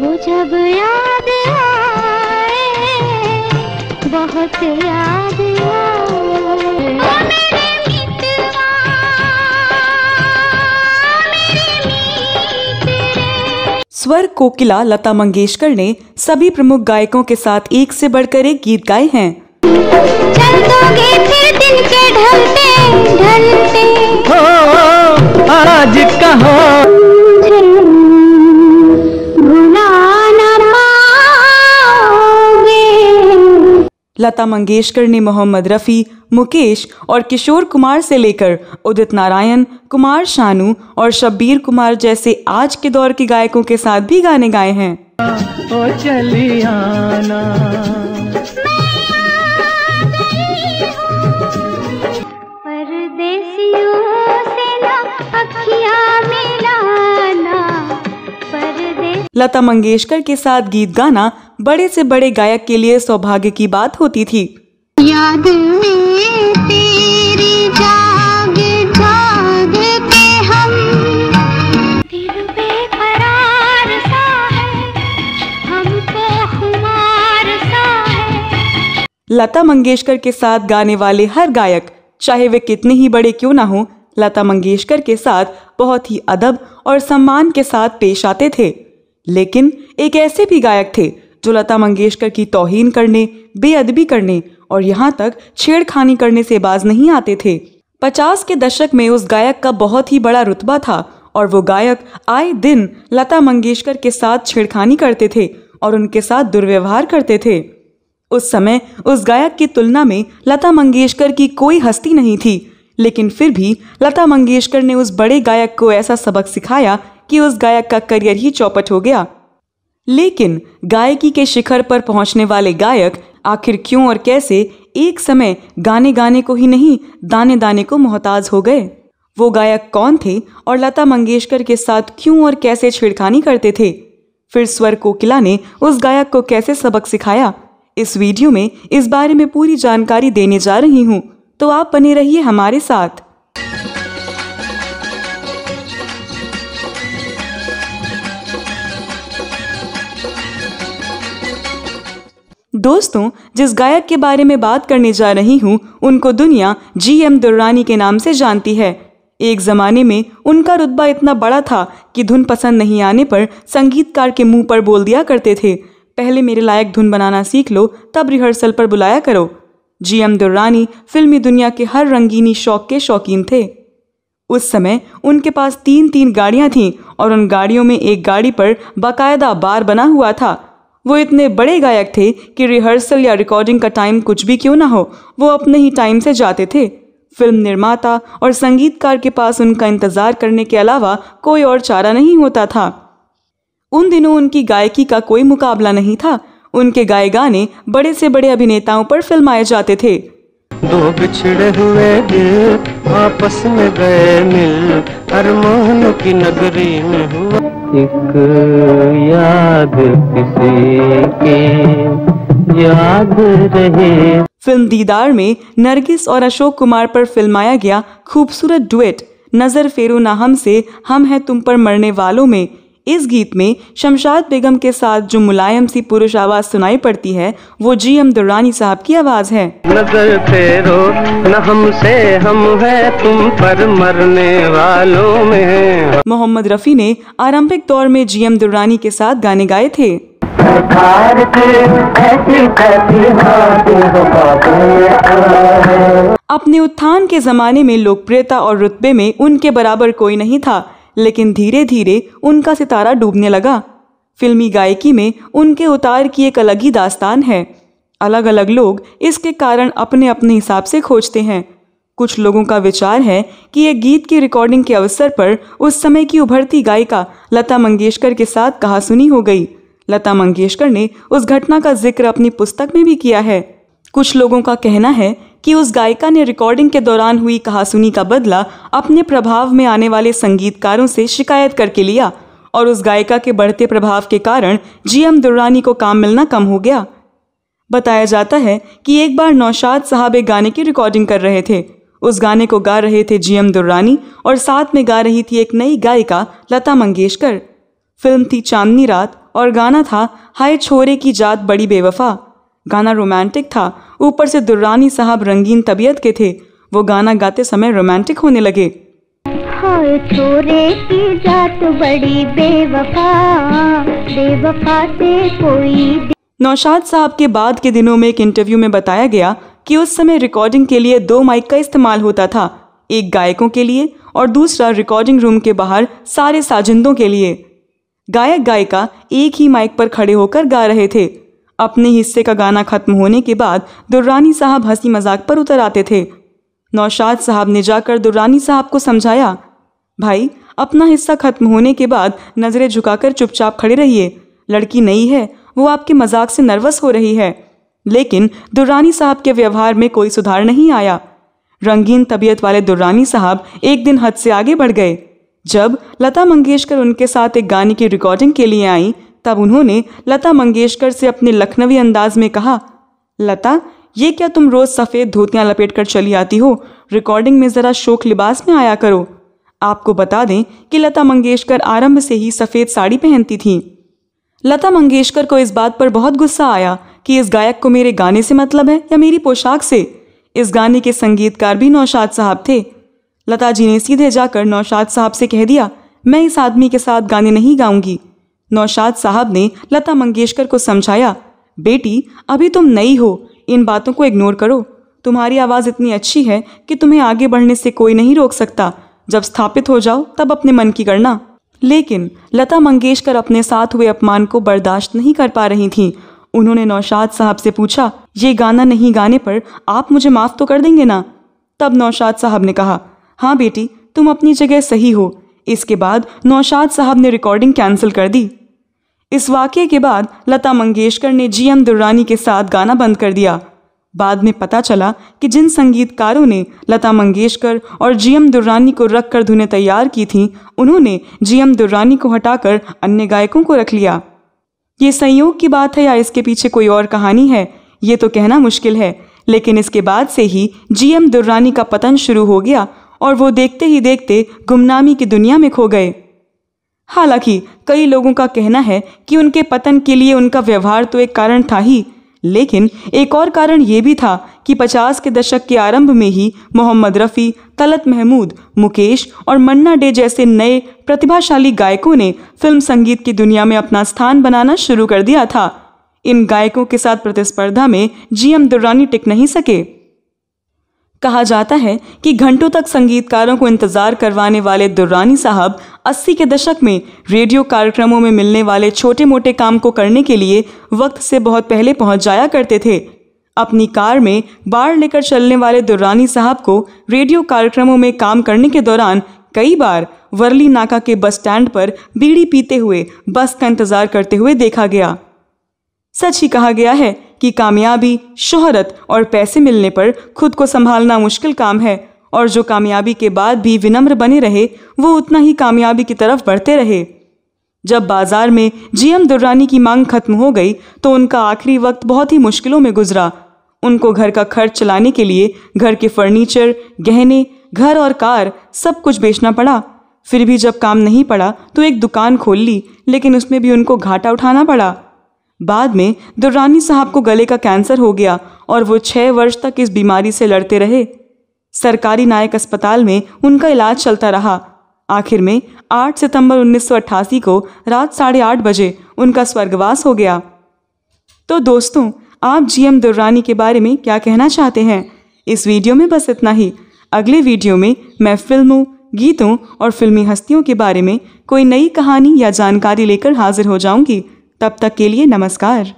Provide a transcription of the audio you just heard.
वो जब याद आए, बहुत याद आए, मेरे मितवा, मेरे मित्र। स्वर कोकिला लता मंगेशकर ने सभी प्रमुख गायकों के साथ एक से बढ़कर एक गीत गाए हैं। चल दोगे फिर दिन के ढलते ढलते, हो आज कहो भुला न पाओगे। लता मंगेशकर ने मोहम्मद रफ़ी, मुकेश और किशोर कुमार से लेकर उदित नारायण, कुमार शानू और शब्बीर कुमार जैसे आज के दौर के गायकों के साथ भी गाने गाए हैं। ओ चली आना, परदेसियों से ना अखियां मिलाना, परदेस। लता मंगेशकर के साथ गीत गाना बड़े से बड़े गायक के लिए सौभाग्य की बात होती थी। याद में तेरी जाग जाग के हम, दिल बेकरार सा है, हमको खुमार सा है। लता मंगेशकर के साथ गाने वाले हर गायक, चाहे वे कितने ही बड़े क्यों ना हो, लता मंगेशकर के साथ बहुत ही अदब और सम्मान के साथ पेश आते थे। लेकिन एक ऐसे भी गायक थे जो लता मंगेशकर की तौहीन करने, बेअदबी करने और यहाँ तक छेड़खानी करने से बाज नहीं आते थे। 50 के दशक में उस गायक का बहुत ही बड़ा रुतबा था और वो गायक आए दिन लता मंगेशकर के साथ छेड़खानी करते थे और उनके साथ दुर्व्यवहार करते थे। उस समय उस गायक की तुलना में लता मंगेशकर की कोई हस्ती नहीं थी, लेकिन फिर भी लता मंगेशकर ने उस बड़े गायक को ऐसा सबक सिखाया कि उस गायक का करियर ही चौपट हो गया। लेकिन गायकी के शिखर पर पहुंचने वाले गायक आखिर क्यों और कैसे एक समय गाने गाने को ही नहीं, दाने दाने को मोहताज हो गए? वो गायक कौन थे और लता मंगेशकर के साथ क्यों और कैसे छेड़खानी करते थे? फिर स्वर कोकिला ने उस गायक को कैसे सबक सिखाया? इस वीडियो में इस बारे में पूरी जानकारी देने जा रही हूँ, तो आप बने रहिए हमारे साथ। दोस्तों, जिस गायक के बारे में बात करने जा रही हूँ उनको दुनिया GM दुर्रानी के नाम से जानती है। एक जमाने में उनका रुतबा इतना बड़ा था कि धुन पसंद नहीं आने पर संगीतकार के मुंह पर बोल दिया करते थे, पहले मेरे लायक धुन बनाना सीख लो, तब रिहर्सल पर बुलाया करो। GM दुर्रानी फिल्मी दुनिया के हर रंगीनी शौक के शौकीन थे। उस समय उनके पास 3-3 गाड़ियां थीं और उन गाड़ियों में एक गाड़ी पर बाकायदा बार बना हुआ था। वो इतने बड़े गायक थे कि रिहर्सल या रिकॉर्डिंग का टाइम कुछ भी क्यों ना हो, वो अपने ही टाइम से जाते थे। फिल्म निर्माता और संगीतकार के पास उनका इंतजार करने के अलावा कोई और चारा नहीं होता था। उन दिनों उनकी गायकी का कोई मुकाबला नहीं था। उनके गाए गाने बड़े से बड़े अभिनेताओं पर फिल्माए जाते थे। दो बिछड़े हुए दिल आपस में गए मिल, अरमानों की नगरी में हुआ एक याद किसी की याद रहे। फिल्म दीदार में नरगिस और अशोक कुमार पर फिल्माया गया खूबसूरत डुएट नजर फेरो ना हमसे, हम हैं तुम पर मरने वालों में, इस गीत में शमशाद बेगम के साथ जो मुलायम सी पुरुष आवाज सुनाई पड़ती है वो GM दुर्रानी साहब की आवाज है। नजर फेरो न हमसे, हम हैं तुम पर मरने वालों में। मोहम्मद रफ़ी ने आरंभिक दौर में GM दुर्रानी के साथ गाने गाए थे। अपने उत्थान के जमाने में लोकप्रियता और रुतबे में उनके बराबर कोई नहीं था, लेकिन धीरे धीरे उनका सितारा डूबने लगा। फिल्मी गायकी में उनके उतार की एक अलग ही दास्तान है। अलग अलग लोग इसके कारण अपने अपने हिसाब से खोजते हैं। कुछ लोगों का विचार है कि एक गीत की रिकॉर्डिंग के अवसर पर उस समय की उभरती गायिका लता मंगेशकर के साथ कहासुनी हो गई। लता मंगेशकर ने उस घटना का जिक्र अपनी पुस्तक में भी किया है। कुछ लोगों का कहना है कि उस गायिका ने रिकॉर्डिंग के दौरान हुई कहासुनी का बदला अपने प्रभाव में आने वाले संगीतकारों से शिकायत करके लिया और उस गायिका के बढ़ते प्रभाव के कारण GM दुर्रानी को काम मिलना कम हो गया। बताया जाता है कि एक बार नौशाद साहब एक गाने की रिकॉर्डिंग कर रहे थे। उस गाने को गा रहे थे GM दुर्रानी और साथ में गा रही थी एक नई गायिका लता मंगेशकर। फिल्म थी चांदनी रात और गाना था हाय छोरे की जात बड़ी बेवफा। गाना रोमांटिक था, ऊपर से दुर्रानी साहब रंगीन तबीयत के थे। वो गाना गाते समय रोमांटिक होने लगे। हाय छोरे की जात बड़ी बेवफा, बेवफा से कोई। नौशाद साहब के बाद के दिनों में एक इंटरव्यू में बताया गया कि उस समय रिकॉर्डिंग के लिए 2 माइक का इस्तेमाल होता था, एक गायकों के लिए और दूसरा रिकॉर्डिंग रूम के बाहर सारे साजिंदों के लिए। गायक गायिका एक ही माइक पर खड़े होकर गा रहे थे। अपने हिस्से का गाना खत्म होने के बाद दुर्रानी साहब हंसी मजाक पर उतर आते थे। नौशाद साहब ने जाकर दुर्रानी साहब को समझाया, भाई अपना हिस्सा खत्म होने के बाद नजरें झुकाकर चुपचाप खड़े रहिए, लड़की नई है, वो आपके मजाक से नर्वस हो रही है। लेकिन दुर्रानी साहब के व्यवहार में कोई सुधार नहीं आया। रंगीन तबीयत वाले दुर्रानी साहब एक दिन हद से आगे बढ़ गए। जब लता मंगेशकर उनके साथ एक गाने की रिकॉर्डिंग के लिए आई, तब उन्होंने लता मंगेशकर से अपने लखनवी अंदाज में कहा, लता ये क्या तुम रोज सफ़ेद धोतियां लपेट कर चली आती हो, रिकॉर्डिंग में ज़रा शोक लिबास में आया करो। आपको बता दें कि लता मंगेशकर आरंभ से ही सफ़ेद साड़ी पहनती थीं। लता मंगेशकर को इस बात पर बहुत गुस्सा आया कि इस गायक को मेरे गाने से मतलब है या मेरी पोशाक से। इस गाने के संगीतकार भी नौशाद साहब थे। लता जी ने सीधे जाकर नौशाद साहब से कह दिया, मैं इस आदमी के साथ गाने नहीं गाऊंगी। नौशाद साहब ने लता मंगेशकर को समझाया, बेटी अभी तुम नई हो, इन बातों को इग्नोर करो। तुम्हारी आवाज़ इतनी अच्छी है कि तुम्हें आगे बढ़ने से कोई नहीं रोक सकता। जब स्थापित हो जाओ तब अपने मन की करना। लेकिन लता मंगेशकर अपने साथ हुए अपमान को बर्दाश्त नहीं कर पा रही थीं। उन्होंने नौशाद साहब से पूछा, ये गाना नहीं गाने पर आप मुझे माफ़ तो कर देंगे ना? तब नौशाद साहब ने कहा, हाँ बेटी तुम अपनी जगह सही हो। इसके बाद नौशाद साहब ने रिकॉर्डिंग कैंसिल कर दी। इस वाक़ये के बाद लता मंगेशकर ने GM दुर्रानी के साथ गाना बंद कर दिया। बाद में पता चला कि जिन संगीतकारों ने लता मंगेशकर और GM दुर्रानी को रख कर धुनें तैयार की थीं, उन्होंने GM दुर्रानी को हटाकर अन्य गायकों को रख लिया। ये संयोग की बात है या इसके पीछे कोई और कहानी है, ये तो कहना मुश्किल है। लेकिन इसके बाद से ही GM दुर्रानी का पतन शुरू हो गया और वो देखते ही देखते गुमनामी की दुनिया में खो गए। हालांकि कई लोगों का कहना है कि उनके पतन के लिए उनका व्यवहार तो एक कारण था ही, लेकिन एक और कारण ये भी था कि 50 के दशक के आरंभ में ही मोहम्मद रफ़ी, तलत महमूद, मुकेश और मन्ना डे जैसे नए प्रतिभाशाली गायकों ने फिल्म संगीत की दुनिया में अपना स्थान बनाना शुरू कर दिया था। इन गायकों के साथ प्रतिस्पर्धा में GM दुर्रानी टिक नहीं सके। कहा जाता है कि घंटों तक संगीतकारों को इंतजार करवाने वाले दुर्रानी साहब 80 के दशक में रेडियो कार्यक्रमों में मिलने वाले छोटे मोटे काम को करने के लिए वक्त से बहुत पहले पहुंच जाया करते थे। अपनी कार में बार लेकर चलने वाले दुर्रानी साहब को रेडियो कार्यक्रमों में काम करने के दौरान कई बार वर्ली नाका के बस स्टैंड पर बीड़ी पीते हुए बस का इंतजार करते हुए देखा गया। सच ही कहा गया है कि कामयाबी, शोहरत और पैसे मिलने पर खुद को संभालना मुश्किल काम है, और जो कामयाबी के बाद भी विनम्र बने रहे वो उतना ही कामयाबी की तरफ बढ़ते रहे। जब बाजार में GM दुर्रानी की मांग खत्म हो गई तो उनका आखिरी वक्त बहुत ही मुश्किलों में गुजरा। उनको घर का खर्च चलाने के लिए घर के फर्नीचर, गहने, घर और कार सब कुछ बेचना पड़ा। फिर भी जब काम नहीं पड़ा तो एक दुकान खोल ली, लेकिन उसमें भी उनको घाटा उठाना पड़ा। बाद में दुर्रानी साहब को गले का कैंसर हो गया और वो 6 वर्ष तक इस बीमारी से लड़ते रहे। सरकारी नायक अस्पताल में उनका इलाज चलता रहा। आखिर में 8 सितंबर 1988 को रात 8:30 बजे उनका स्वर्गवास हो गया। तो दोस्तों, आप GM दुर्रानी के बारे में क्या कहना चाहते हैं? इस वीडियो में बस इतना ही। अगले वीडियो में मैं फिल्मों, गीतों और फिल्मी हस्तियों के बारे में कोई नई कहानी या जानकारी लेकर हाजिर हो जाऊंगी। तब तक के लिए नमस्कार।